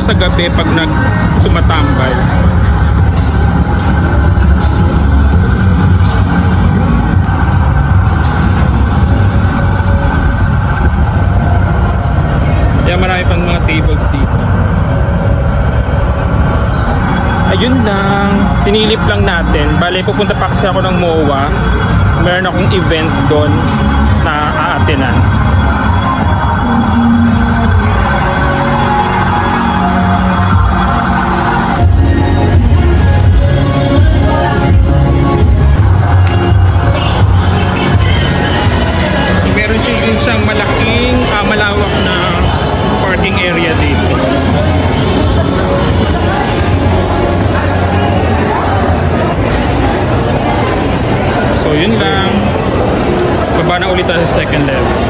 sa gabi pag sumatambay. Kaya marami pang mga tables dito. Ayun lang, sinilip lang natin. Bale, pupunta pa kasi ako ng MOA. Meron akong event doon na aatinan. Meron siya din siyang malaking, malawak na parking area dito. So yun lang, baba na ulit sa second level.